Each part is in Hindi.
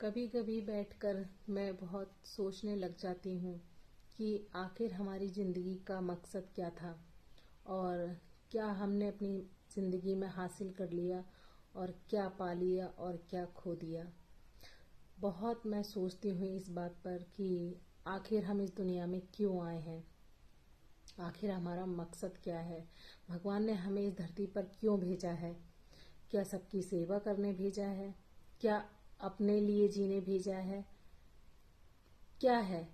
कभी कभी बैठकर मैं बहुत सोचने लग जाती हूँ कि आखिर हमारी ज़िंदगी का मकसद क्या था और क्या हमने अपनी ज़िंदगी में हासिल कर लिया और क्या पा लिया और क्या खो दिया। बहुत मैं सोचती हूँ इस बात पर कि आखिर हम इस दुनिया में क्यों आए हैं, आखिर हमारा मकसद क्या है, भगवान ने हमें इस धरती पर क्यों भेजा है। क्या सबकी सेवा करने भेजा है, क्या अपने लिए जीने भेजा है, क्या है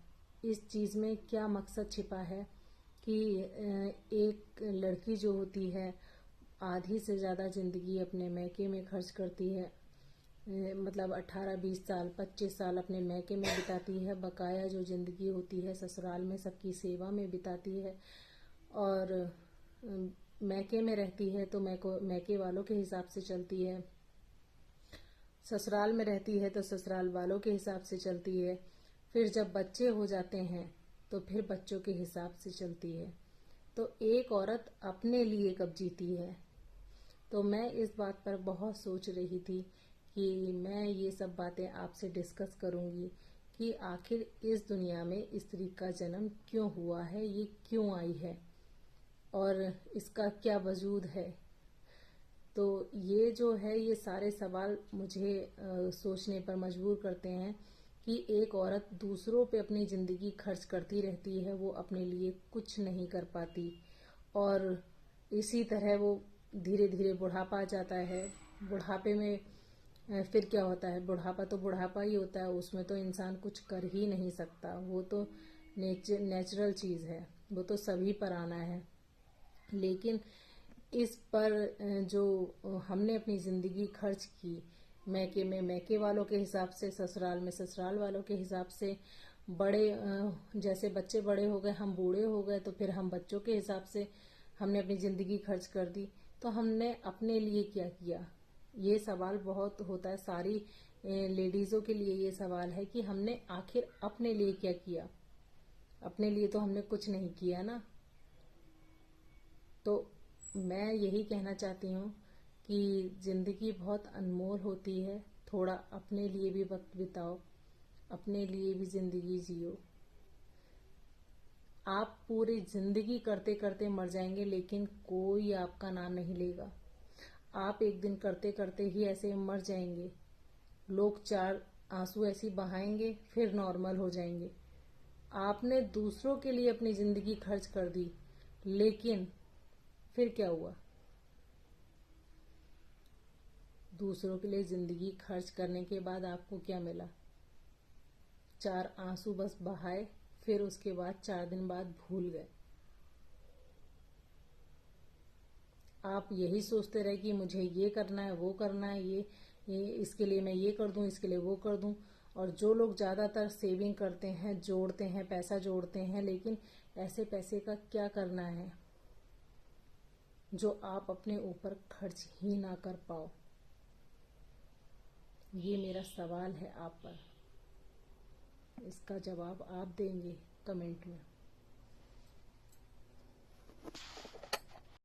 इस चीज़ में, क्या मकसद छिपा है कि एक लड़की जो होती है आधी से ज़्यादा ज़िंदगी अपने मैके में खर्च करती है, मतलब 18-20 साल 25 साल अपने मैके में बिताती है, बकाया जो ज़िंदगी होती है ससुराल में सबकी सेवा में बिताती है और मैके में रहती है तो मैके वालों के हिसाब से चलती है, ससुराल में रहती है तो ससुराल वालों के हिसाब से चलती है, फिर जब बच्चे हो जाते हैं तो फिर बच्चों के हिसाब से चलती है। तो एक औरत अपने लिए कब जीती है। तो मैं इस बात पर बहुत सोच रही थी कि मैं ये सब बातें आपसे डिस्कस करूंगी कि आखिर इस दुनिया में स्त्री का जन्म क्यों हुआ है, ये क्यों आई है और इसका क्या वजूद है। तो ये जो है ये सारे सवाल मुझे सोचने पर मजबूर करते हैं कि एक औरत दूसरों पे अपनी ज़िंदगी खर्च करती रहती है, वो अपने लिए कुछ नहीं कर पाती और इसी तरह वो धीरे धीरे बुढ़ापा आ जाता है। बुढ़ापे में फिर क्या होता है, बुढ़ापा तो बुढ़ापा ही होता है, उसमें तो इंसान कुछ कर ही नहीं सकता, वो तो नेचुरल चीज़ है, वो तो सभी पर आना है। लेकिन इस पर जो हमने अपनी ज़िंदगी खर्च की, मैके में मैके वालों के हिसाब से, ससुराल में ससुराल वालों के हिसाब से, बड़े जैसे बच्चे बड़े हो गए, हम बूढ़े हो गए तो फिर हम बच्चों के हिसाब से हमने अपनी ज़िंदगी खर्च कर दी। तो हमने अपने लिए क्या किया, ये सवाल बहुत होता है, सारी लेडीज़ों के लिए ये सवाल है कि हमने आखिर अपने लिए क्या किया। अपने लिए तो हमने कुछ नहीं किया ना। तो मैं यही कहना चाहती हूँ कि ज़िंदगी बहुत अनमोल होती है, थोड़ा अपने लिए भी वक्त बिताओ, अपने लिए भी ज़िंदगी जियो। आप पूरी ज़िंदगी करते करते मर जाएंगे लेकिन कोई आपका नाम नहीं लेगा। आप एक दिन करते करते ही ऐसे मर जाएंगे, लोग 4 आंसू ऐसी बहाएंगे फिर नॉर्मल हो जाएंगे। आपने दूसरों के लिए अपनी ज़िंदगी खर्च कर दी लेकिन फिर क्या हुआ। दूसरों के लिए जिंदगी खर्च करने के बाद आपको क्या मिला, 4 आंसू बस बहाए, फिर उसके बाद 4 दिन बाद भूल गए। आप यही सोचते रहे कि मुझे ये करना है, वो करना है, ये इसके लिए मैं ये कर दूं, इसके लिए वो कर दूं। और जो लोग ज्यादातर सेविंग करते हैं, जोड़ते हैं, पैसा जोड़ते हैं, लेकिन ऐसे पैसे का क्या करना है जो आप अपने ऊपर खर्च ही ना कर पाओ। ये मेरा सवाल है आप पर, इसका जवाब आप देंगे कमेंट में।